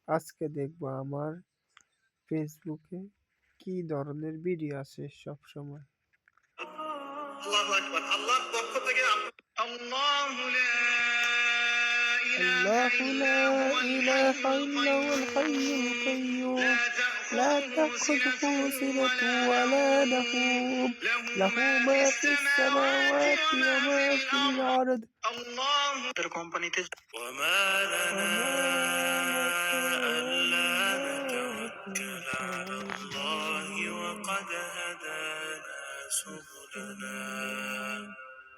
আজকে দেখব আমার ফেসবুকে কি ধরনের ভিডিও আসে সব সময়। আল্লাহু আকবার। আল্লাহর পক্ষ থেকে আল্লাহু লা الله لا إله إلا هو الحي القيوم لا تأخذه سنة ولا نوم له ما في السماوات وما في الأرض কোম্পানিতে وما لنا ألا نتوكل على الله وقد هدانا سبلنا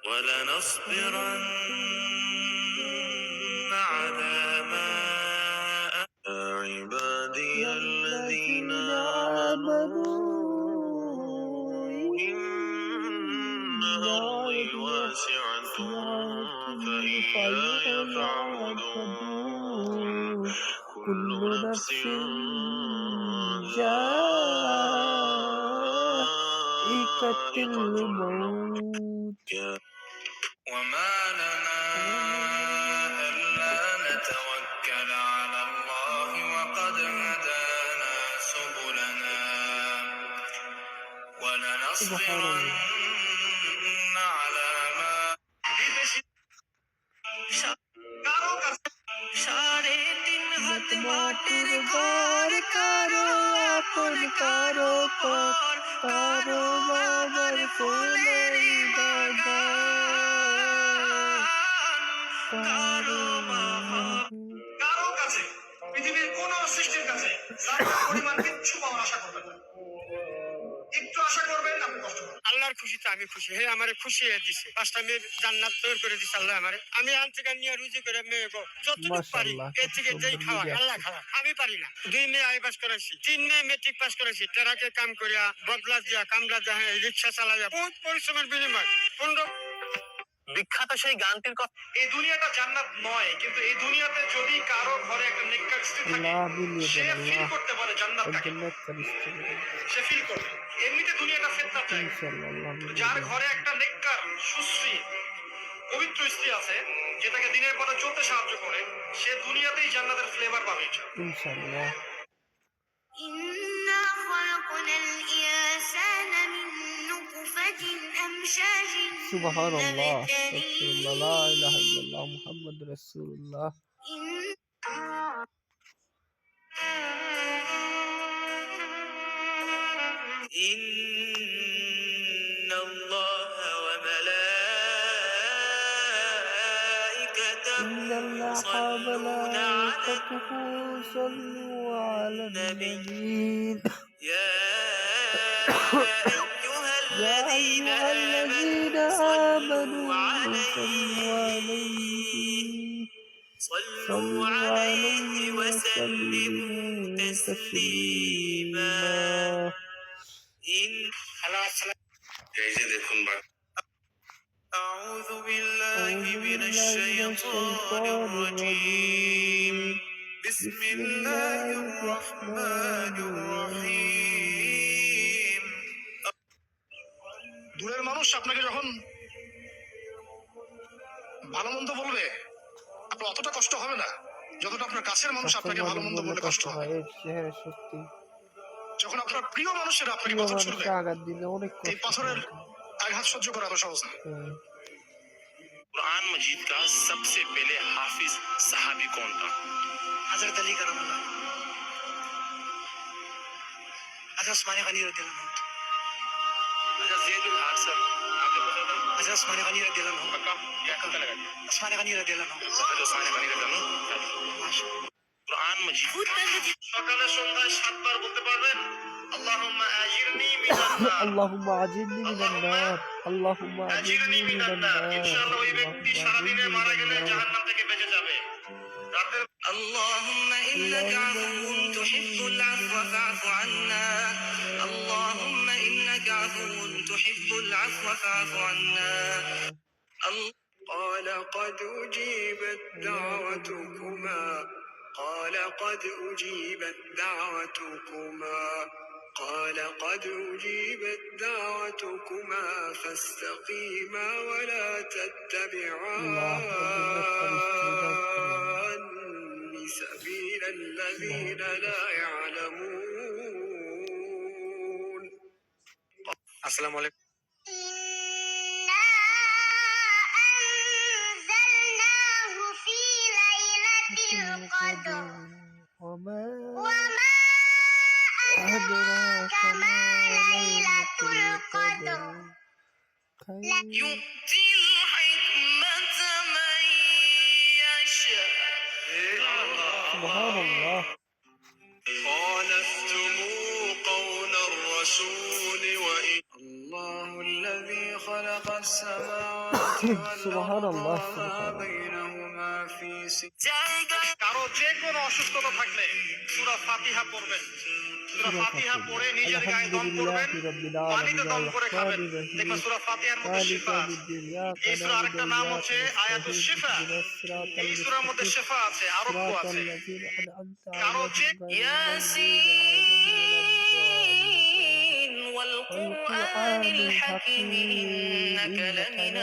ولنصبرن على ما عبادي الذين آمنوا إن أرضي واسعة فإياي فاعبدون كل نفس ذائقة الموت وما لنا ألا نتوكل على الله وقد هدانا سبلنا ولنصبرن على ما সাড়ে তিন হাত মাটির ঘর কারো আপন কারো পর কারো বাবার ফুলের বাগান কারো কারো কাছে পৃথিবীর কোন সৃষ্টির কাছে পরিমাণ কিচ্ছু পাওয়ার আশা করবেন না। একটু আশা করবেন আপনি কষ্ট করবেন। আল্লাহর খুশিতে আমি খুশি, হে আমারে খুশি হয়ে দিছে। 5টা মেয়ের জান্নাত তৈরি করে দিছে আল্লাহ আমারে। আমি আনতে নিয়ে রুজি করে মেয়ে যতটুকু পারি এর থেকে যেই খাওয়া আল্লাহ খাওয়া আমি পারি না। 2 মেয়ে আই পাস করাইছি, 3 মেয়ে মেট্রিক পাস করাইছি। ট্রাকে কাম করিয়া বদলা দিয়া কামলা দিয়া রিক্সা চালাইয়া বহুত পরিশ্রমের বিনিময় 15 বিখ্যাত সেই গানটির কথা। এই দুনিয়াটা জান্নাত নয়, কিন্তু এই দুনিয়াতে যদি কারো ঘরে একটা নেককার স্ত্রী থাকে সে ফিল করতে পারে জান্নাতটাকে, সে ফিল করবে। এমনিতে দুনিয়াটা ফিতনার জায়গা। যার ঘরে একটা নেককার সুশ্রী পবিত্র স্ত্রী আছে যে তাকে দিনের পথে চলতে সাহায্য করে, সে দুনিয়াতেই জান্নাতের ফ্লেভার পাবে ইনশাআল্লাহ। إنا خلقنا الإنسان من نطفة أمشاج সুবহানাল্লাহ, আস্তাগফিরুল্লাহ, লা ইলাহা ইল্লাল্লাহ, মুহাম্মাদুর রাসূলুল্লাহ। إن الله وملائكته يصلون على النبي يا يا أيها الذين آمنوا صلوا عليه وسلموا تسليما। أعوذ بالله من الشيطان الرجيم بسم الله الرحمن الرحيم দূরের মানুষ আপনাকে যখন ভালো মন্দ বলবে আপনার অতটা কষ্ট হবে না যতটা আপনার কাছের মানুষ আপনাকে ভালো মন্দ বললে কষ্ট হবে। সত্যি, যখন আপনার প্রিয় মানুষেরা আপনাকে পাথর ছুড়বে আঘাত দিলে অনেক এই পাথরের আঘাত সহ্য করা এত সহজ না। कुरान मजीद का सबसे पहले हाफिज सहाबी कौन था? हजरत अली करमल्लाह, हजरत उस्मान गनी रज़ियल्लाहु अन्हु, हजरत ज़ैद बिन हारिसा, आपको पता है? हजरत उस्मान गनी रज़ियल्लाहु अन्हु, पक्का या कल लगा दिया? उस्मान गनी रज़ियल्लाहु अन्हु, हजरत उस्मान गनी रज़ियल्लाहु अन्हु। माशाअल्लाह। कुरान मजीद সকালে সন্ধ্যায় 7 বার বলতে পারবেন اللهم اجرني من النار اللهم اجرني من النار اللهم اجرني من النار। ইনশাআল্লাহ ওই ব্যক্তি সারা দিনে মারা গেলে জাহান্নাম থেকে বেঁচে যাবে। اللهم انك عفو تحب العفو فاعف عنا اللهم انك عفو تحب العفو فاعف عنا قال قد اجيبت دعوتكما قال قد أجيبت دعوتكما قال قد أجيبت دعوتكما فاستقيما ولا تتبعان الذين لا يعلمون. السلام عليكم. إنا أنزلناه في ليلة القدر وما وما أدراك ما ليلة القدر يؤتي الحكمة من يشاء. سبحان الله. خالفتم قول الرسول وإن الله الذي خلق السماوات سبحان والأرض الله، وما سبحان الله। بينهما في কারো যে কোনো অসুস্থতা থাকলে সূরা ফাতিহা পড়বেন। সূরা ফাতিহা পড়ে নিজের গায়ে দম করবেন, পানিতে দম করে খাবেন, দেখবেন সূরা ফাতিহার মধ্যে শিফা আছে। এই সূরার আরেকটা নাম হচ্ছে আয়াতুশ শিফা। এই সূরার মধ্যে শিফা আছে, আরোগ্য আছে। কারো যে ياسين والقرآن الحكيم إنك لمن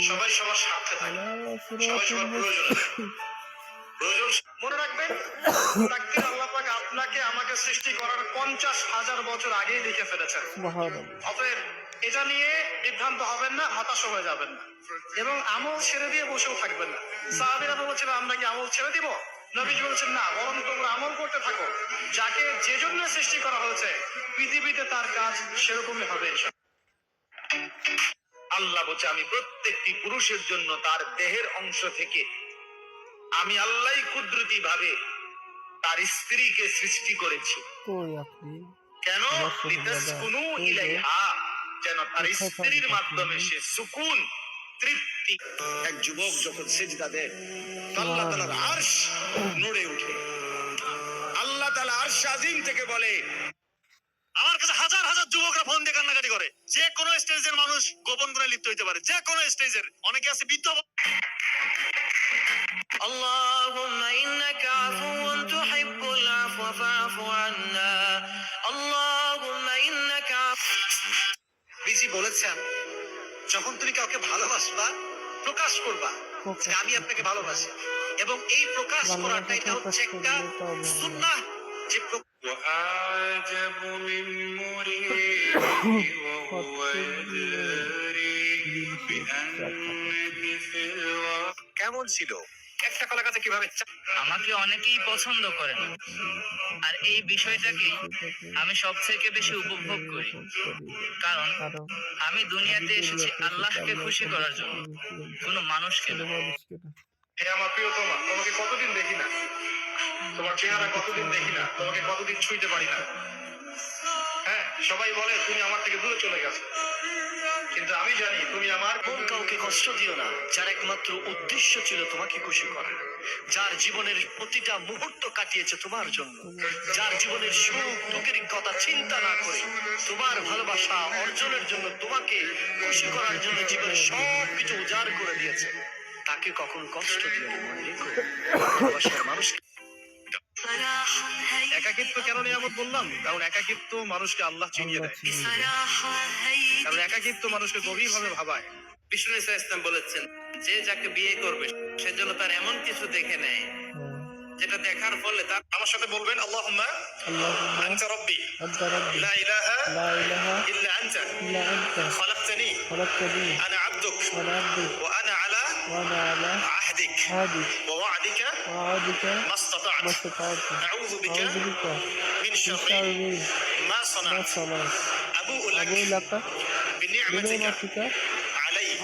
সবাই সবার স্বার্থে থাকে, সবাই সবার প্রয়োজন আছে। প্রয়োজন মনে রাখবেন, তাকদীর আল্লাহ পাক আপনাকে আমাকে সৃষ্টি করার 50,000 বছর আগেই লিখে ফেলেছেন। অতএব এটা নিয়ে বিভ্রান্ত হবেন না, হতাশ হয়ে যাবেন না, এবং আমল ছেড়ে দিয়ে বসেও থাকবেন না। সাহাবীরা বলেছিল আমরা কি আমল ছেড়ে দিব? নবীজি বলেছেন না, বরং তোমরা আমল করতে থাকো। যাকে যে জন্য সৃষ্টি করা হয়েছে পৃথিবীতে তার কাজ সেরকমই হবে ইনশাআল্লাহ। আল্লাহ বলছে আমি প্রত্যেকটি পুরুষের জন্য তার দেহের অংশ থেকে আমি আল্লাহই কুদরতি ভাবে তার স্ত্রীকে সৃষ্টি করেছি। কেন? লিতাসকুনু ইলাইহা, যেন তার স্ত্রীর মাধ্যমে সে সুকুন, তৃপ্তি। এক যুবক যখন সিজদা দেয় আল্লাহ তাআলার আরশ নড়ে ওঠে। আল্লাহ তাআলা আরশ আজিম থেকে বলে, আমার কাছে হাজার হাজার যুবকরা ফোন দিয়ে কান্নাকাটি করে। যে কোনো স্টেজের মানুষ গোপন করে লিপ্ত হইতে পারে, যে কোনো স্টেজের। অনেকে আছে বৃদ্ধ। اللهم إنك عفو تحب العفو فاعف عنا اللهم إنك عفو। বিজি বলেছেন যখন তুমি কাউকে ভালোবাসবা প্রকাশ করবা যে আমি আপনাকে ভালোবাসি, এবং এই প্রকাশ করাটা এটা হচ্ছে একটা সুন্নাহ। যে وأعجب من مريد وهو يدري بأنك في الوقت। কেমন ছিল একটা কলা গাছে কিভাবে আমাকে অনেকেই পছন্দ করেন, আর এই বিষয়টাকে আমি সবথেকে বেশি উপভোগ করি, কারণ আমি দুনিয়াতে এসেছি আল্লাহকে খুশি করার জন্য, কোনো মানুষকে না। হে আমার প্রিয়তমা, তোমাকে কতদিন দেখি না, তোমার চেহারা কতদিন দেখি না, তোমাকে কতদিন ছুঁইতে পারি না। হ্যাঁ, সবাই বলে তুমি আমার থেকে দূরে চলে গেছো, কিন্তু আমি জানি তুমি আমার। কোন কাউকে কষ্ট দিও না যার একমাত্র উদ্দেশ্য ছিল তোমাকে খুশি করা, যার জীবনের প্রতিটা মুহূর্ত কাটিয়েছে তোমার জন্য, যার জীবনের সুখ দুঃখের কথা চিন্তা না করে তোমার ভালোবাসা অর্জনের জন্য, তোমাকে খুশি করার জন্য জীবনের সব কিছু উজাড় করে দিয়েছে, তাকে কখনো কষ্ট দিও না। মনে রেখো, ভালোবাসার মানুষ। একাকিত্ব কেন নিয়ামত বললাম? কারণ একাকিত্ব মানুষকে আল্লাহ চিনিয়ে দেয়, কারণ একাকিত্ব মানুষকে গভীরভাবে ভাবায়। বিষ্ণু ইসলাম বলেছেন যে যাকে বিয়ে করবে সেজন্য তার এমন কিছু দেখে নেয় যেটা দেখার ফলে তার। আমার সাথে বলবেন আল্লাহুম্মা আনতা রাব্বি লা ইলাহা ইল্লা আনতা খলাকতানি আনা আবদুক ওয়া আনা আলা আহদিক ওয়া ওয়া'দিকা মা ইসতাতা'তু আউযু বিকা মিন শাররি মা সানা'তু আবু'ু লাকা বিনি'মাতিকা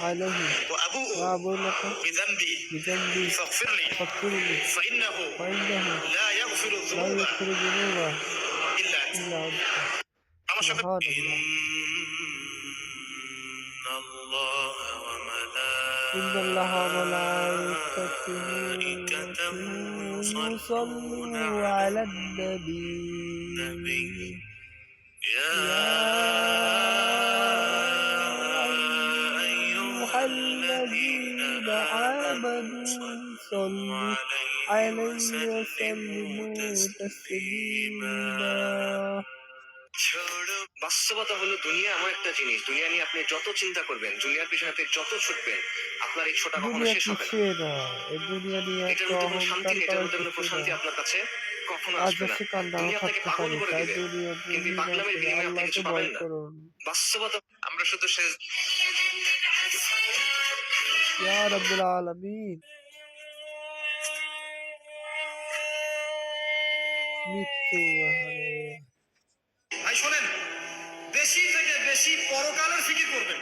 عليه وأبوء لك بذنبي فاغفر لي فإنه لا يغفر الذنوب إلا أنت. আমার সাথে إن الله وملائكته يصلون على النبي يا الذين آمنوا صلوا عليه وسلموا تسليما. বাস্তবতা হলো দুনিয়া এমন একটা জিনিস, দুনিয়া নিয়ে আপনি যত চিন্তা করবেন, দুনিয়ার পিছনে আপনি যত ছুটবেন, আপনার এই ছোটা কখনো দুনিয়া শেষ হবে না। কিছুই না, এই দুনিয়া নিয়ে এটার একটা মধ্যে কোনো শান্তি অহংকার নেই, এটার করার মধ্যে কোনো কিছু প্রশান্তি না। আপনার কাছে কখনো আজ আসবে না। আছে কাল নাও দুনিয়া আপনাকে থাকতে পাগল পারে, করে তাই দিবে, দুনিয়া কিন্তু এই পাগলামের দুনিয়াতে বিনিময়ে আপনি আল্লাহকে কিছু ভয় পাবেন না। করুন। বাস্তবতা আমরা শুধু শেষ ইয়া রাব্বুল আলামিন। মৃত্যু আহারে। ভাই শোনেন, বেশি থেকে বেশি পরকালের ফিকির করবেন।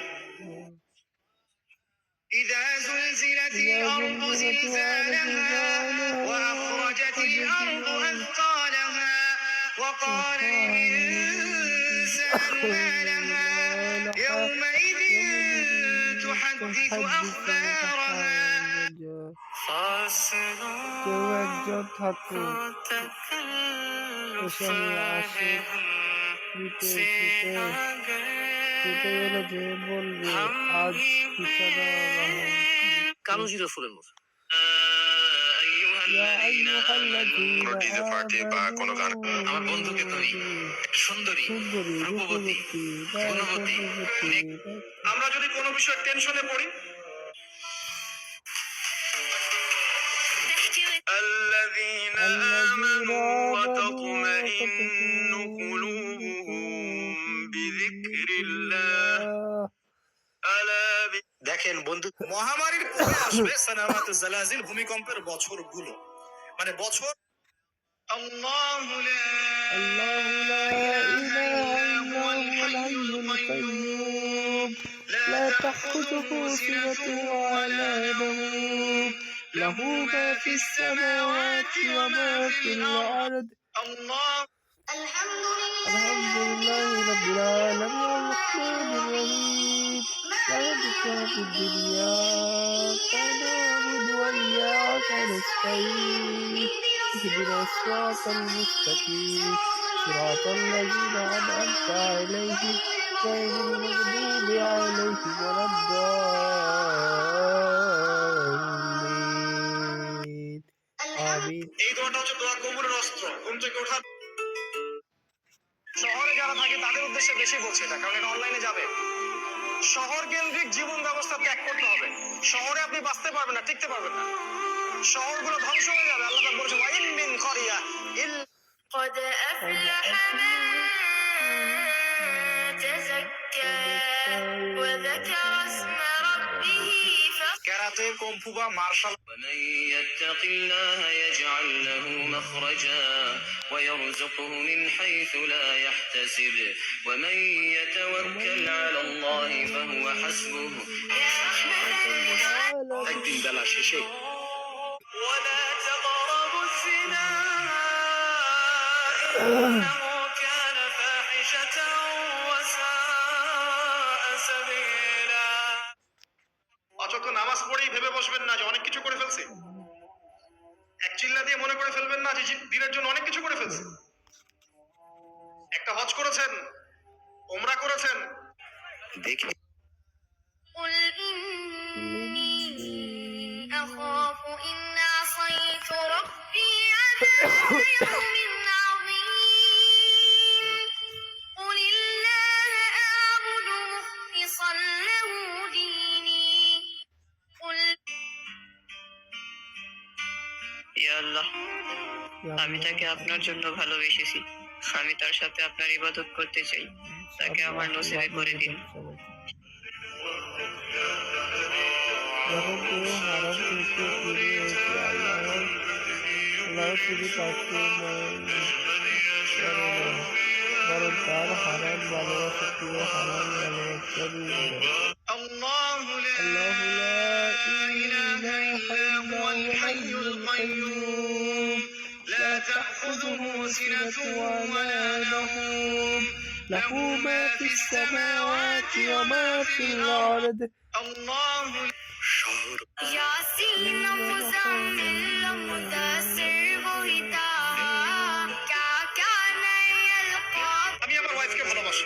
إذا زلزلت إذا الأرض زلزلت الأرض زلزالها وأخرجت الأرض أثقالها وقال الإنسان ما لها يومئذ تحدث أخبارها কেউ একজন থাকুক, এসবে আসে ছুটে এলো যে বলবে আজ বিছানা কালো জিরো ফুলের মতো। নদীতে পার্টি বা কোনো গান, আমার বন্ধুকে তুমি একটা সুন্দরী, সুন্দরী রূপবতী, গুণবতী, আমরা যদি কোনো বিষয়ে টেনশনে পড়ি, الذين آمنوا وتطمئن قلوبهم بذكر الله ألا দেখেন বন্ধু, মহামারীর পরে আসবে সানামাতুজ জালাজিল, ভূমিকম্পের বছরগুলো, মানে বছর। আল্লাহু লা ইলাহা ইল্লাল্লাহুল হাইয়ুল কাইয়্যুম লা তাখুযুহু সিনাতুন ওয়া লা নাওম লাহু মা ফিস সামাওয়াতি ওয়া মা ফিল আরদ। আলহামদুলিল্লাহি রাব্বিল আলামিন আর-রাহমানির রহিম মালিকি ইয়াউমিদ্দিন ইয়্যাকা না'বুদু ওয়া ইয়্যাকা নাস্তাঈন اهدنا الصراط المستقيم صراط الذين أنعمت عليهم غير المغضوب عليهم ولا الضالين آمين। এই দোয়াটা হচ্ছে দোয়া কবুলের অস্ত্র। ঘুম থেকে ওঠার শহরে যারা থাকে তাদের উদ্দেশ্যে বেশি বলছে এটা, কারণ এটা অনলাইনে যাবে। শহর কেন্দ্রিক জীবন ব্যবস্থা ত্যাগ করতে হবে। শহরে আপনি বাঁচতে পারবেন না, টিকতে পারবেন না, শহরগুলো ধ্বংস হয়ে যাবে। আল্লাহ পাক বলেছেন ওয়াইন মিন ক্বরিয়া قد أفلح من تزكى وذكر اسم ربه কেরাতে, কম্ফুবা, মার্শাল। ومن يتق الله يجعل له مخرجا ويرزقه من حيث لا يحتسب ومن يتوكل على الله فهو حسبه. একদিন বেলা শেষে ولا تقربوا الزنا إنه كان فاحشة وساء سبيلا. অযথ নামাজ পড়েই ভেবে বসবেন না যে অনেক কিছু করে ফেলছে। এক চিল্লা দিয়ে মনে করে ফেলবেন না যে দিনের জন্য অনেক কিছু করে ফেলছে। একটা হজ করেছেন, ওমরা করেছেন, দেখি قل إني أخاف إن عصيت ربي عذاب يوم عظيم قل الله أعبد مخلصا له ديني قل ইয়া আল্লাহ, আমি তাকে আপনার জন্য ভালোবেসেছি, আমি তার সাথে আপনার ইবাদত করতে চাই, তাকে আমার নসিবে করে দিন। যখন কেউ হারাম থেকে ফিরে এসে আল্লাহ শুধু তাকে বরং তার হারাম ভালোবাসা কেউ হারাম ভালোবাসা দিয়ে আল্লাহু লা ইলাহা ইল্লা হুয়াল হাইয়ুল কাইয়্যুম লা তাখুযুহু সিনাতুন ওয়া লা নাওম লাহু মা ফিস সামাওয়াতি ওয়া মা ফিল আরদ। আল্লাহু यासीन मुज़म्मिल मुद्दसिर वही ताहा क्या क्या नयल ख्वाब আমি আমার ওয়াইফকে ভালোবাসি,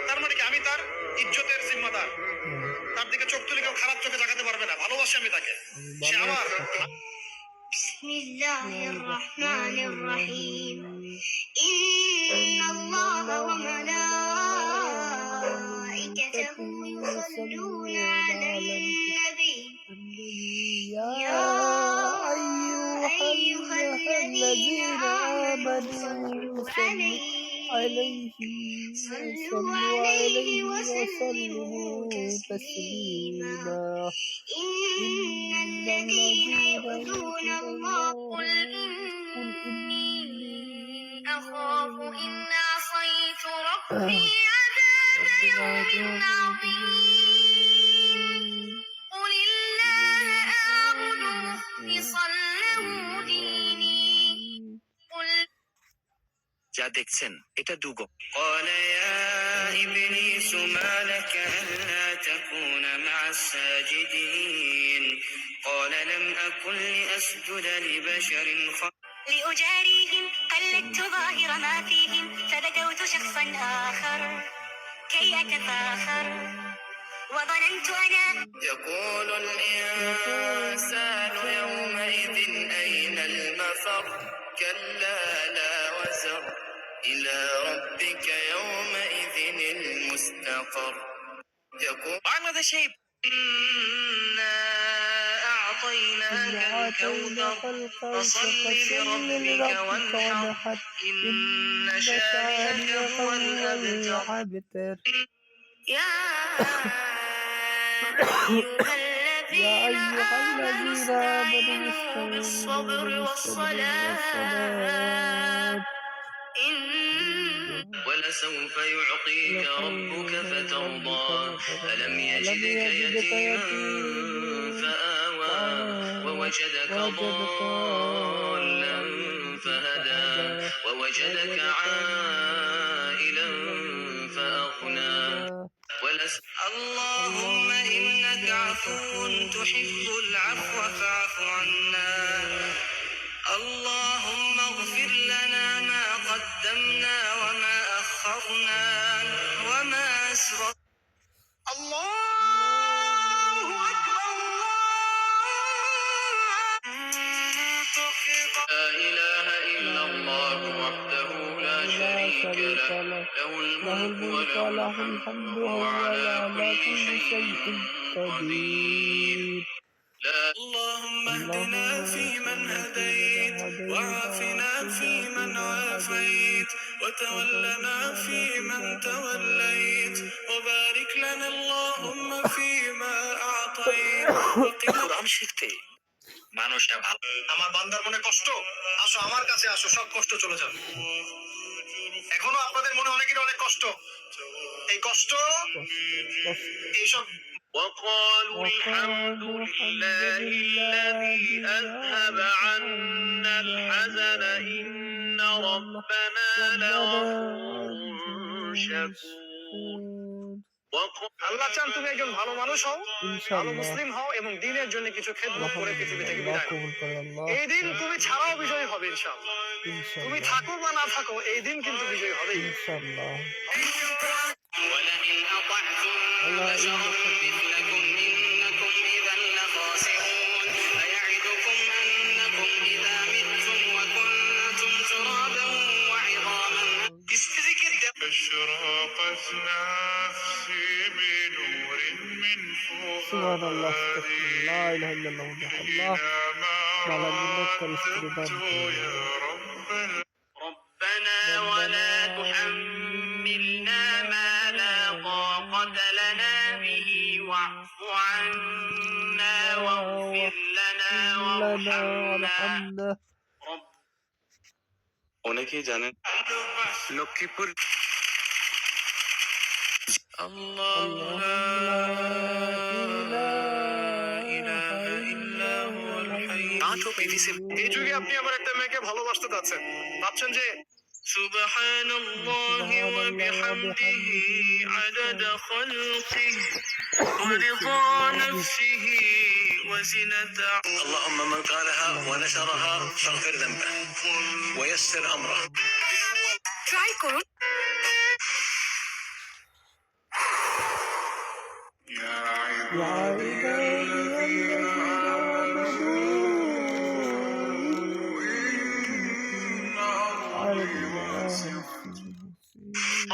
তার মানে কি আমি তার ইজ্জতের জিম্মাদার, তার দিকে চোখ তুলে কেউ খারাপ চোখে তাকাতে পারবে না। ভালোবাসি আমি তাকে, সে আমার। بسم الله الرحمن الرحيم إن الله وملائكته يصلون على النبي يا أيها الذين آمنوا صلوا عليه وسلموا تسليما إن الذين يؤذون الله قل إني أخاف إن عصيت ربي عذاب يوم عظيم قل الله أعبد مخلصا له ديني قل যা দেখছেন এটা ডুগো قال يا إبليس ما لك ألا تكون مع الساجدين قال لم أكن لأسجد لبشر لأجاريهم قلدت ظاهر ما فيهم فبدوت شخصا آخر كي أتفاخر وظننت أنا يقول الإنسان يومئذ أين المفر كلا لا وزر إلى ربك يومئذ المستقر يقول বাংলাদেশে إنا أعطيناك الكوثر فصل لربك وانحر إن شانئك هو الأبتر يا أيها الذين آمنوا استعينوا بالصبر والصلاة ولسوف يعطيك ربك فترضى ألم يجدك يتيما فآوى ووجدك ضالا فهدى ووجدك عائلا فأغنى اللهم إنك عفو تحب العفو فاعف عنا اللهم اغفر لنا ما قدمنا وما أخرنا وما أسررنا الله أكبر لا إله إلا الله وحده لا شريك له له الملك وله الحمد وهو على كل شيء قدير اللهم اهدنا فيمن هديت وعافنا فيمن عافيت وتولنا فيمن توليت وبارك لنا اللهم فيما أعطيت কোরআন শিখতে মানুষটা ভালো আমার বান্দার মনে কষ্ট, আসো আমার কাছে আসো, সব কষ্ট চলে যাবে। এখনো আপনাদের মনে অনেকেরই অনেক কষ্ট, এই কষ্ট এইসব وقالوا الحمد لله الذي أذهب عنا الحزن إن ربنا لغفور شكور আল্লাহ চান তুমি একজন ভালো মানুষ হও, ভালো মুসলিম হও এবং দ্বীনের জন্য কিছু খেদমত করে পৃথিবী থেকে বিদায় নাও। এই দিন তুমি ছাড়াও বিজয়ী হবে ইনশাআল্লাহ। তুমি থাকো বা না থাকো, এই দিন কিন্তু বিজয়ী হবে ইনশাআল্লাহ। ولئن أطعتم بشرا مثلكم إنكم إذا لخاسرون أيعدكم أنكم إذا متم وكنتم ترابا وعظاما أشرقت نفسي بنور من سبحان الله فؤادي لا إله إلا الله وحده الله على منك الاستغفار يا رب ربنا ولا تحملنا ما لا طاقة لنا به واعف عنا واغفر لنا وارحمنا অনেকেই জানেন লক্ষ্মীপুর আল্লাহ লা ইলাহা ইল্লা হুয়াল হাইয়্যুল কাইয়্যুম এই যুগে আপনি আমার একটা মেয়েকে ভালোবাসতে চাচ্ছেন, ভাবছেন যে سبحان الله وبحمده عدد خلقه ورضا نفسه وزنة اللهم من قالها ونشرها فاغفر ذنبه ويسر أمره ট্রাই করুন। يا عبادي الذين آمنوا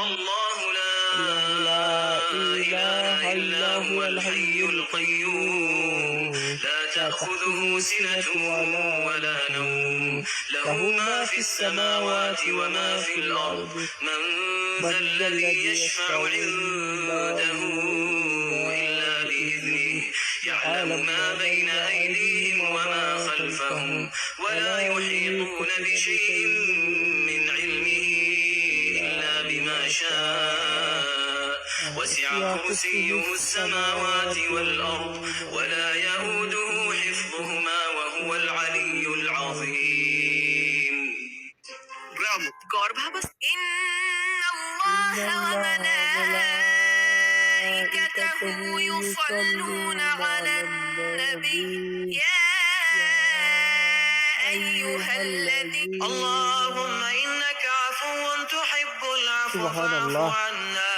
الله لا الله لا إله إله إلا إلا هو هو الحي القيوم لا تأخذه سنة ولا نوم له ما في السماوات وما في الأرض من ذا الذي يشفع عنده إلا بإذنه يعلم ما بين أيديهم وما خلفهم ولا يحيطون بشيء من علمه إلا بما شاء وسع كرسيه السماوات والأرض ولا يؤوده حفظهما وهو العلي العظيم ব্রাভো গর্ভাবস্থা ইন্নাল্লাহা ওয়া মালাইকাতাহু ইউসাল্লুনা আলান নবী ইয়া আইয়ুহাল্লাযীনা اللهم إنك عفو تحب العفو سبحان فاعف الله. عنا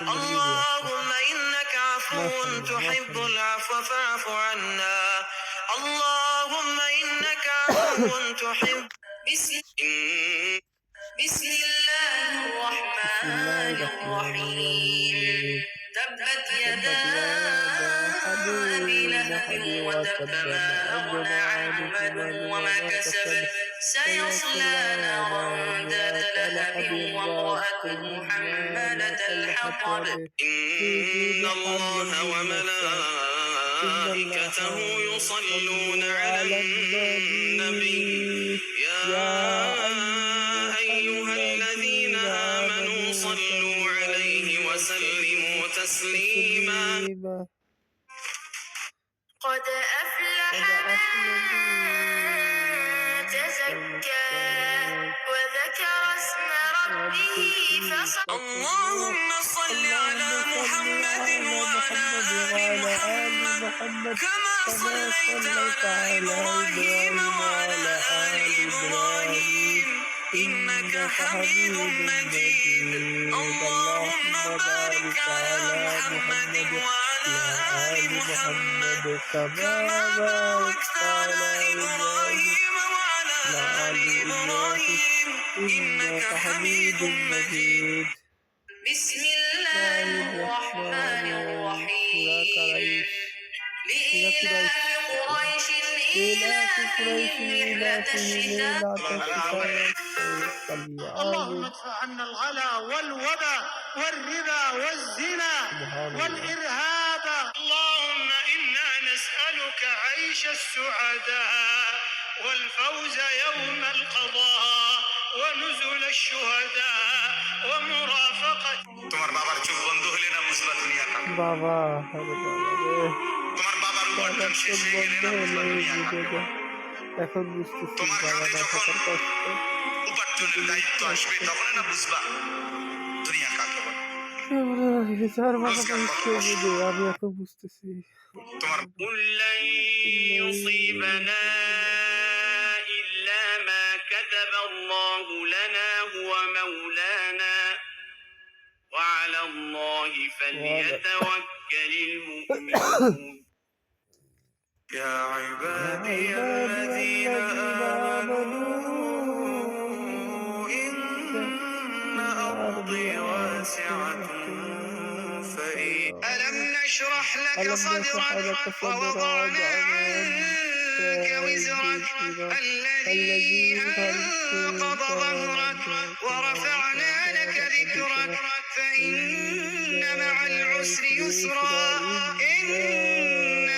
اللهم اللهم إنك عفو تحب العفو فاعف عنا اللهم إنك عفو تحب بسم الله الرحمن الرحيم تبت يدا أبي لهب وتب ما أغنى عنه ماله وما كسب سيصلى نارا ذات لهب وامرأته حمالة الحطب إن الله وملائكته يصلون على النبي يا أيها الذين آمنوا صلوا عليه وسلموا تسليما قد أفلح من تزكى وذكر اسم ربه فصلى اللهم صل على محمد وعلى آل محمد كما صليت على إبراهيم وعلى آل إبراهيم إنك حميد مجيد اللهم بارك على محمد وعلى آل محمد كما باركت على إبراهيم وعلى آل إبراهيم إنك حميد مجيد بسم الله الرحمن الرحيم لإيلاف قريش إيلافهم رحلة الشتاء اللهم ادفع عنا الغلا والوبا والربا والزنا والإرهاب اللهم إنا نسألك عيش السعداء والفوز يوم القضاء ونزل الشهداء ومرافقة তোমার বাবার চোখ বন্ধ হলে না বুঝবা দুনিয়া কাকে বাবা আরে বাবা রে তোমার বাবার উপার্জন শেষ হয়ে গেলে না বুঝবা দুনিয়া কাকে এখন বুঝতেছি তোমার বাবা কাঁধে না যখন থাকার কষ্ট উপার্জনের দায়িত্ব আসবে তখন না বুঝবা দুনিয়া কাকে বলে চার মাথা পরিষ্কার বুঝে আমি এখন বুঝতেছি তোমার قل لن يصيبنا إلا ما كتب الله لنا هو مولانا وعلى الله فليتوكل المؤمنون يا عبادي الذين آمنوا إن أرضي واسعة فإن ألم نشرح لك صدرك ووضعنا عنك وزرك الذي أنقض ظهرك ورفعنا لك ذكرك فإن مع العسر يسرا إن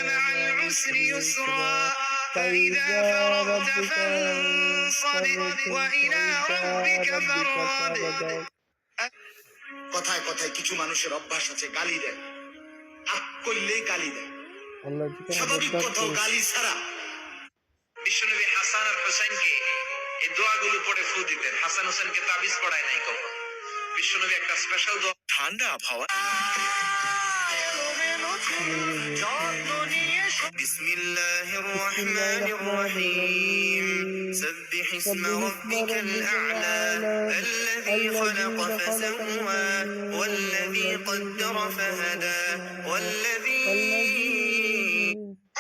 مع العسر يسرا فإذا فرغت فانصب وإلى ربك فارغب কথায় কথায় কিছু মানুষের অভ্যাস আছে গালি দেয় আক করলেই গালি দেয় আল্লাহ যদি স্বাভাবিক কথা গালি ছাড়া বিশ্বনবী হাসান আর হোসেনকে এই দোয়াগুলো পড়ে ফু দিতেন হাসান হোসেনকে তাবিজ পড়ায় নাই কখন বিশ্বনবী একটা স্পেশাল দোয়া ঠান্ডা আবহাওয়া بسم الله الرحمن الرحيم سبح اسم ربك الأعلى الذي خلق فسوى والذي قدر فهدى والذي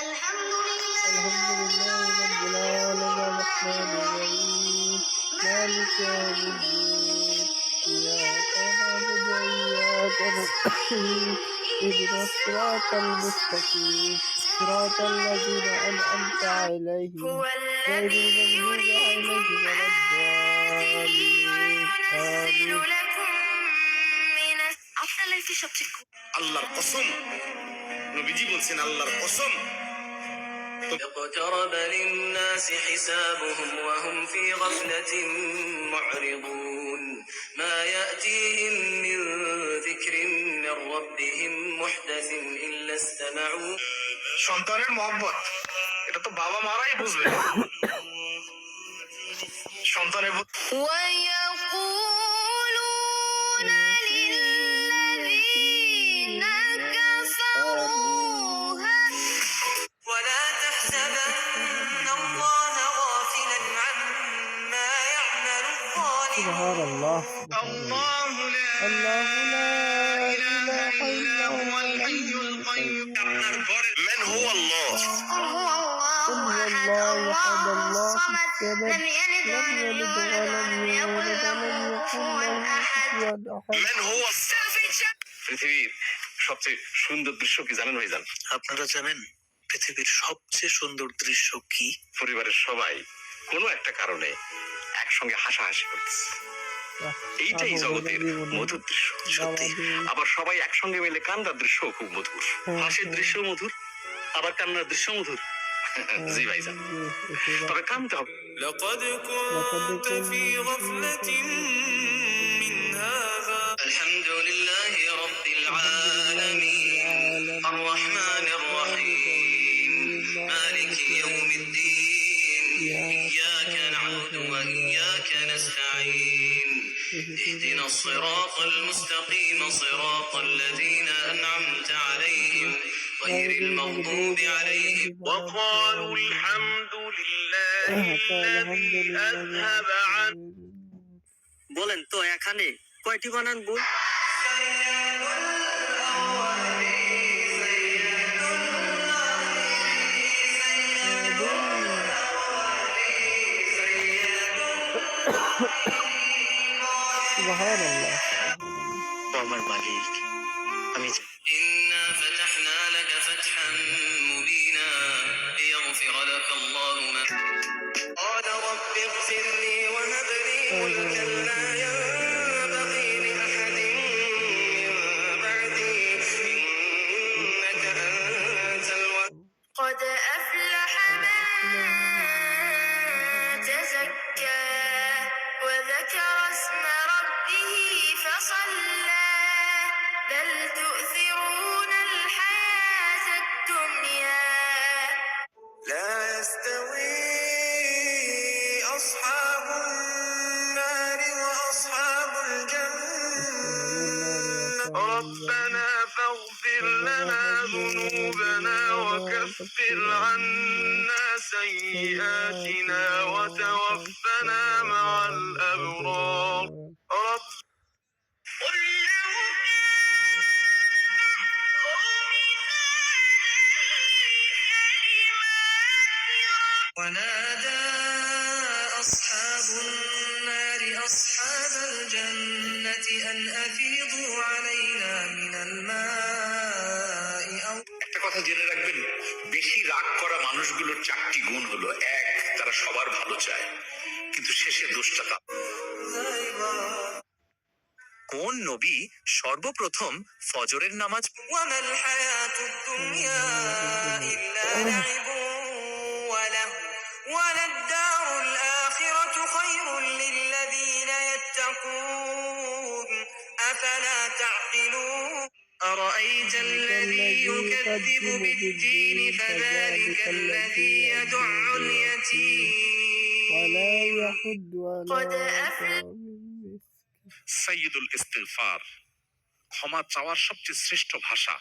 الحمد لله الحمد لله رب العالمين الرحمن الرحيم مالك يوم الدين إياك نعبد اهدنا الصراط المستقيم صراط الذين أنعمت عليهم غير المغضوب عليهم ولا الضالين آمين আপনার লাইফে সবচেয়ে আল্লাহর কসম, নবীজি বলছেন আল্লাহর কসম, اقترب للناس حسابهم وهم في غفلة معرضون ما يأتيهم من ذكر من ربهم محدث إلا استمعوا সন্তানের মহব্বত এটা তো বাবা মারাই বুঝবে। সন্তানের ويقولون للذين كفروا ولا تحسبن الله غافلا عما يعمل الظالمون سبحان الله الله الله لا إله إلا هو الحي القيوم من هو الله قل هو قل الله هو أحد الله الله أحد الله الصمد الصمد لم يلد لم ولم يلد يولد ولم ولم يكن يولد له ولم يكن كفوا له أحد كفوا أحد من هو পৃথিবীর সবচেয়ে সুন্দর দৃশ্য কি জানেন ভাইজান? আপনারা জানেন পৃথিবীর সবচেয়ে সুন্দর দৃশ্য কি? পরিবারের সবাই কোনো একটা কারণে একসঙ্গে হাসাহাসি করতেছে, এইটাই জগতের মধুর দৃশ্য। সত্যি। আবার সবাই একসঙ্গে মিলে কান্নার দৃশ্য খুব মধুর। হাসির দৃশ্য মধুর, আবার কান্নার দৃশ্য মধুর। জি ভাইজান, তবে কাঁদতে হবে। لقد كنت في غفلة من هذا الحمد لله رب العالمين الرحمن الرحيم مالك يوم الدين إياك نعبد وإياك نستعين اهدنا الصراط المستقيم صراط الذين أنعمت عليهم غير المغضوب عليهم وقالوا الحمد لله الذي أذهب عنه বলেন তো এখানে কয়টি বানান ভুল? سبحان الله আমার মালিক আমি إنا فتحنا لك فتحا مبينا ليغفر لك الله ما قال رب اغفر لي وهب لي ملكا لا ينبغي لأحد من بعدي إنك أنت الوهاب قد أفلح من تزكى وذكر اسم ربه فصلى بل تؤثرون الحياة الدنيا لا يستوي أصحاب النار وأصحاب الجنة ربنا فاغفر لنا ذنوبنا وكفر عنا سيئاتنا وتوفنا مع الأبرار رب قل لو ونادى أصحاب النار أصحاب الجنة أن أفيضوا علينا من الماء أو একটা কথা জেনে রাখবেন, বেশি রাগ করা মানুষগুলোর চারটি গুণ হলো: এক, তারা সবার ভালো চায়, কিন্তু শেষে দোষটা তার। কোন নবী সর্বপ্রথম ফজরের নামাজ وما الحياة الدنيا إلا لعب وله وللدار الآخرة خير للذين يتقون أفلا تعقلون أرأيت الذي يكذب بالدين فذلك الذي يدع اليتيم ولا يحد قد ولا أفلح সাইয়্যিদুল ইস্তিগফার, ক্ষমা চাওয়ার সবচেয়ে শ্রেষ্ঠ ভাষা।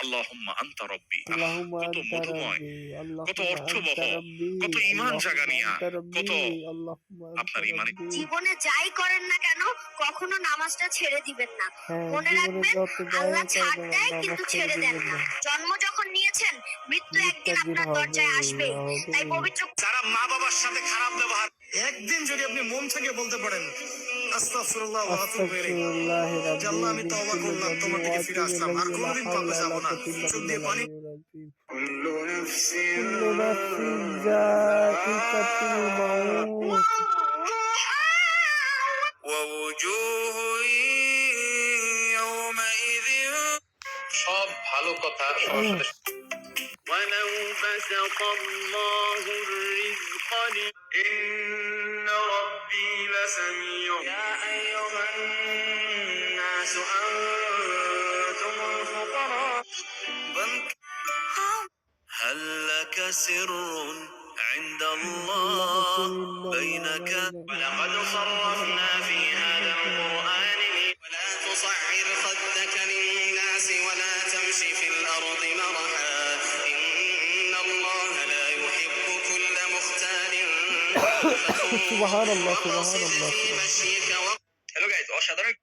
আল্লাহুম্মা আনতা রব্বি। اللهم কত أنت মধুময়, ربي اللهم কত أنت অর্থবহ, ربي কত ঈমান اللهم জাগানিয়া, أنت ربي কত اللهم أنت আপনার ঈমানে ربي জীবনে যাই করেন না কেন কখনো নামাজটা ছেড়ে দিবেন না। হ্যাঁ, মনে জীবনে রাখবেন যত যাই আল্লাহ করেন ছাড় না, দেয় নামাজ কিন্তু ছেড়ে ছেড়ে দেন দিবেন না। না। জন্ম যখন নিয়েছেন মৃত্যু একদিন একদিন আপনার দরজায় হবে, আসবে। হবে। তাই পবিত্র যারা মা বাবার সাথে খারাপ ব্যবহার, একদিন যদি আপনি মন থেকে বলতে পারেন আস্তাগফিরুল্লাহ ওয়া আতুবু ইলাইহি। আস্তাগফিরুল্লাহিল যে আল্লাহ, আমি আযীম মিন তওবা কুল্লি করলাম, যামবি তোমার ওয়া দিকে ফিরে আতুবু আসলাম, আর ইলাইহি লা কোনোদিন পাপে হাওলা যাব ওয়া লা না। কুওয়াতা ইল্লা চোখ দিয়ে বিল্লাহিল পানি। আলিয়্যিল আযীম। কুল্লু নাফসিন যায়িকাতুল মাউত। ووجوه يومئذ সব ভালো কথা সবার সাথে ولو بسط الله الرزق إن ربي لسميع يا أيها الناس أنتم الفقراء هل لك سر عند الله بينك ولقد صرفنا في هذا القرآن ولا تصعر خدك للناس ولا تمشي في الأرض مرحا إن الله لا يحب كل مختال সুবহানাল্লাহ, واقصد সুবহানাল্লাহ, في مشيك হ্যালো গাইস, অসাধারণ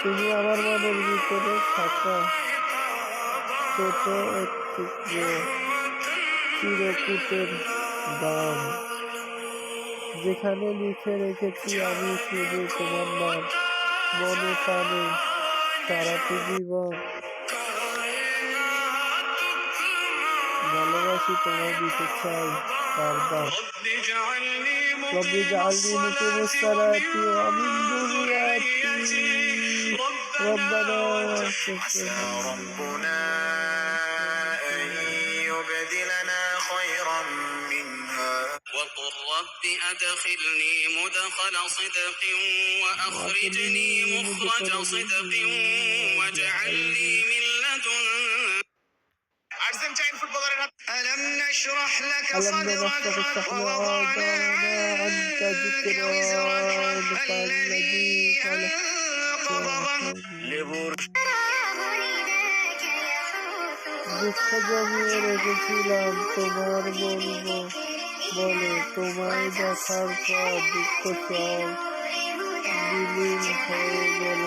তুমি আমার মনের ভিতরে থাকা ছোট এক টুকরো চিরকুটের দাম, যেখানে লিখে রেখেছি আমি শুধু তোমার নাম, মনে প্রাণে সারাটি জীবন ভালোবাসি, তোমায় দিতে চাই তার দাম। رب اجعلني مقيم الصلاة ومن ذريتي ربنا عسى ربنا أن يبدلنا خيرا منها وقل رب أدخلني مدخل صدق وأخرجني مخرج صدق واجعل لي من لدن আর্জেন্টাইন ফুটবলারের হাত ألم نشرح لك ألم صدرك نشرح لك ووضعنا عنك عنك ذكرك وزرك الذي الذي أنقض ظهرك দুঃখ জমিয়ে রেখেছিলাম তোমার বলবো বলে, তোমায় দেখার পর দুঃখ সব বিলীন হয়ে গেল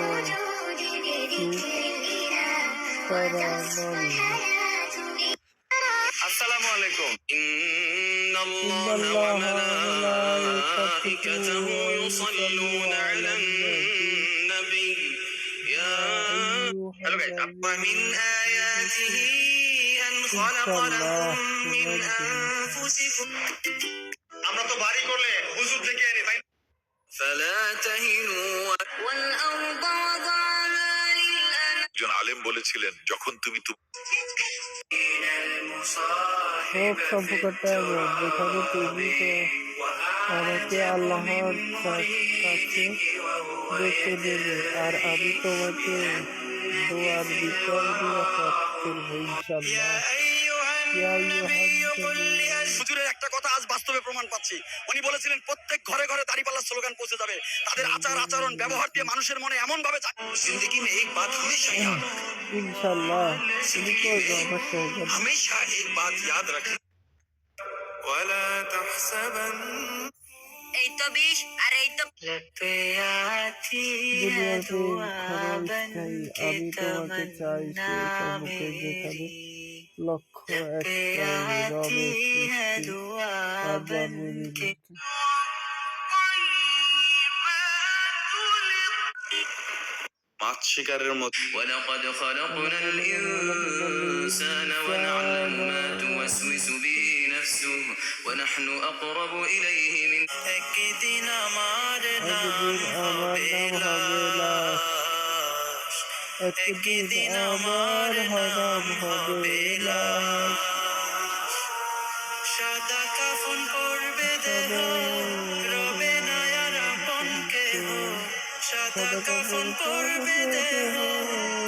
সুখ করা নল। السلام عليكم إن الله إن الله وملائكته يصلون على النبي يا ومن آياته أن خلق لكم من أنفسكم আমরা তো বাড়ি করলে হুজুর থেকে এনে তাই فلا تهنوا والأرض وضعها للأنام একজন আলেম বলেছিলেন, যখন তুমি হোক সম্পর্কটা এমন, যেখানে তুমি তো আমাকে আল্লাহর কাছে ডেকে নেবে আর আমি তোমাকে দোয়ার বিচার নিরাপদ করবো ইনশাআল্লাহ। ইয়া আইয়ুহান নবী, হুজুরের একটা কথা আজ বাস্তবে প্রমাণ পাচ্ছি। উনি বলেছিলেন প্রত্যেক ঘরে ঘরে দাঁড়িপাল্লার স্লোগান পৌঁছে যাবে। তাদের আচার আচরণ ব্যবহার দিয়ে মানুষের মনে এমন ভাবে জিন্দগি মে এক বাত হমেশা याद ইনশাআল্লাহ তুমি করবে আমার সহযোগিতা। हमेशा एक बात याद रखें ولا تحسبن এই তো বিষ আর এই তো দুনিয়ার প্রেম ক্ষণস্থায়ী, আমি তোমাকে চাই সেই সম্মুখে যেখানে লক্ষ্য একটাই, রবে সৃষ্টি আজানের মৃত্যু। মাছ শিকারের মতো ولقد خلقنا الإنسان ونعلم ما توسوس به نفسه ونحن أقرب إليه من একদিন আমার একদিন আমার নাম হবে লাশ, একদিন আমার নাম হবে লাশ, সাদা কাফন পরবে দেহ রবে না আর আপন কেহ সাদা কাফন পরবে দেহ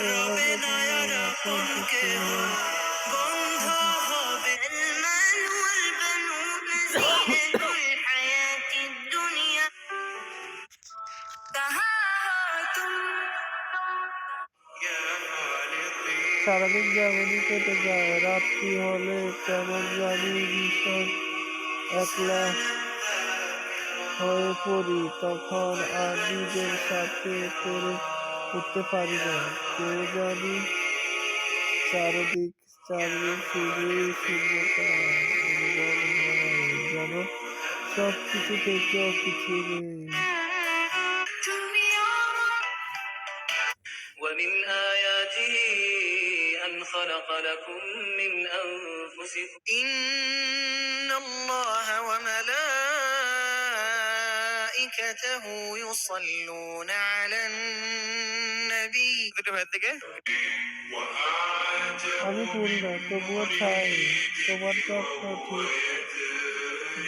রবে না আর আপন কেহ বন্ধ হবে المال والبنون زينة الحياة الدنيا कहाँ हो तुम সারাদিন যেমনই কেটে যায়, রাত্রি হলে কেমন জানি ভীষণ একলা হয়ে পড়ি, তখন আর নিজের সাথে করে উঠতে পারি না। কেউ জানি চারদিক শুধুই শূন্যতা অনুভব হয়, যেন সব কিছু থেকেও কিছু রে। ومن آياته أن خلق لكم من أنفسكم إن الله وملائكته يصلون على النبي আমি করি না, তবুও চাই তোমার যত্ন ঠিক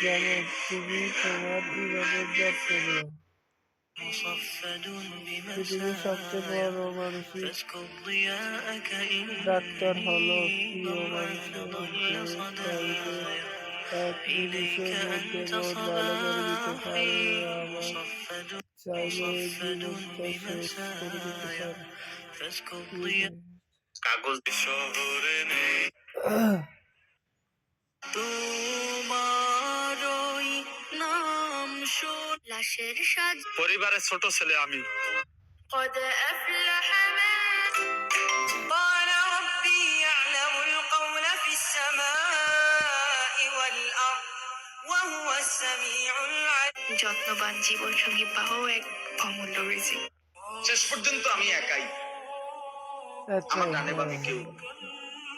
যেমন তুমি তোমার ইমানের যত্ন নিও। مصفد পৃথিবীর সবচেয়ে বড় بمسايا মানসিক فاسكب ضياءك ডাক্তার হলো إني প্রিয় ضمعت মানুষের ضل যে চাইলে صدايا এক إليك নিমিষের মধ্যে أنت মন ভালো করে দিতে صباحي পারে, আবার مصفد চাইলে مصفد জীবনটা শেষ করে দিতে بمسايا পারে। فاسكب কি ضياء রে? কাগজ শহরে নেই তোমারই নাম শুন লাশের সাজ পরিবারের ছোট ছেলে আমি। قد أفلح من قال ربي يعلم القول في السماء والأرض وهو السميع العليم যত্নবান জীবন সঙ্গী পাওয়াও এক অমূল্য রিজিক। শেষ পর্যন্ত আমি একাই। আমার ডানে বামে কেউ,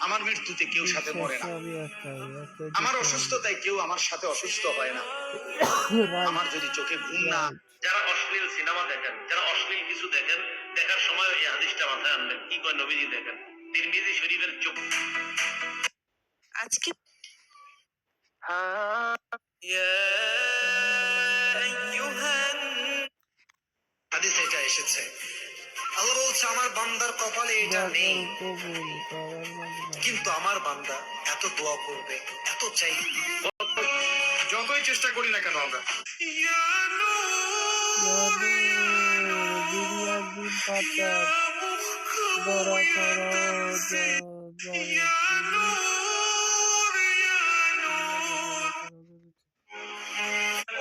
আমার মৃত্যুতে কেউ সাথে মরে না, আমি একাই আমার অসুস্থতায় কেউ আমার সাথে অসুস্থ হয় না। আমার যদি চোখে ঘুম না, যারা অশ্লীল সিনেমা দেখেন, যারা অশ্লীল কিছু দেখেন, দেখার সময় এই হাদিসটা মাথায় আনবেন। কি কয় নবীজি দেখেন, তিরমিজি শরীফের চোখ। আজকে يا أيها হাদিসে এটা এসেছে। আল্লাহ বলছে আমার বান্দার কপালে এটা নেই, কিন্তু আমার বান্দা এত দোয়া করবে, এত চাই, যতই চেষ্টা করি না কেন আমরা। একদিন পাতা ধরা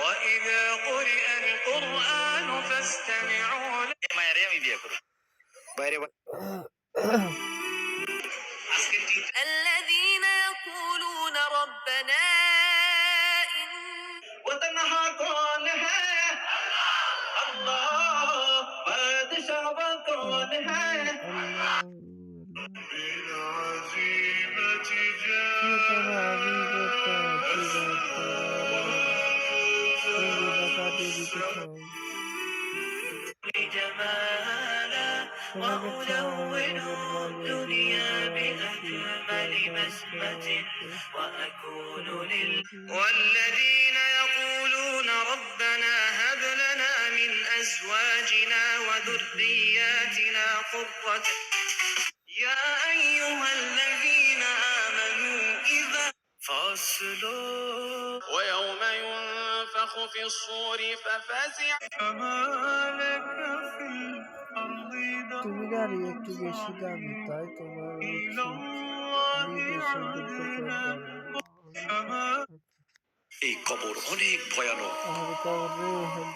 وإذا قرئ القرآن فاستمعوا له মায়েরে আমি বিয়ে করব। বাইরে আজকে الذين يقولون ربنا إن وتنها कौन है अल्लाह, बादशाह कौन है। بالعزيمة جمالا وألون الدنيا بأجمل بسمة وأكون والذين يقولون ربنا هب لنا من أزواجنا وذرياتنا قرة يا أيها الذين آمنوا إذا فاصلوا ويوم ينفخ في الصور ففزع فما لك في الأرض তুমি গাড়ি একটু বেশি দামি, তাই তোমার নিজের সৌন্দর্য এই কবর অনেক ভয়ানক।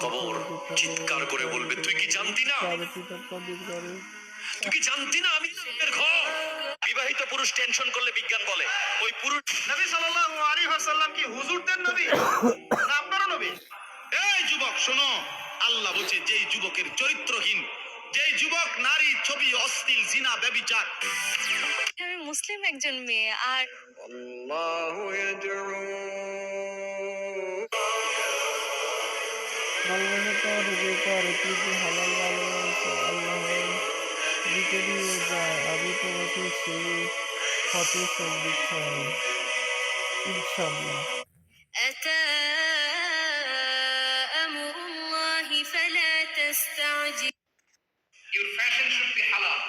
কবর চিৎকার করে বলবে, তুই কি জানতি না, তুই কি জানতি না আমি নরকের ঘর। বিবাহিত পুরুষ টেনশন করলে বিজ্ঞান বলে ওই পুরুষ। নবী সাল্লাল্লাহু আলাইহি ওয়াসাল্লাম কি হুজুরদের নবী না আপনারও নবী? এই যুবক শোনো, আল্লাহ বলছে যেই যুবকের চরিত্রহীন, যেই যুবক নারী ছবি অশ্লীল জিনা ব্যভিচার। আমি মুসলিম একজন মেয়ে, আর الله يدعو ভালোবাসা করে যে করে, কিন্তু হালাল ভালোবাসা আল্লাহ দিকে নিয়ে যায়। আমি তোমাকে সেই পথে সঙ্গী চাই, ইনশাআল্লাহ। أتى أمر الله فلا تستعجل Your fashion should be halal.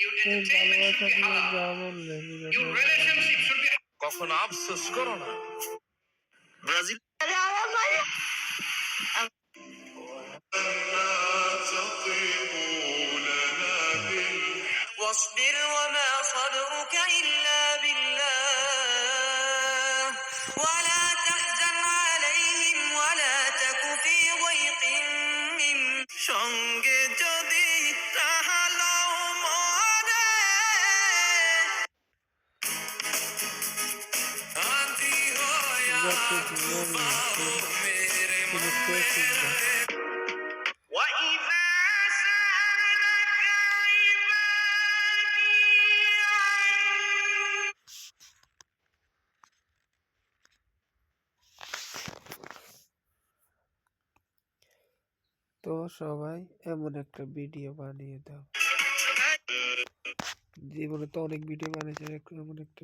Your সেই entertainment ভালোবাসা should be তুমি halal. যা বললে Your relationship should be halal. কখনো আফসোস করো না। ব্রাজিল واصبر وما صبرك إلا بالله ولا تحزن عليهم ولا تك في ضيق من সঙ্গে যদি তাহালাও মনে শান্তি হইয়া তুমি কে শিখবে? وإذا سألك عبادي عني তো সবাই এমন একটা ভিডিও বানিয়ে দাও। জীবনে তো অনেক ভিডিও বানিয়েছে, এমন একটা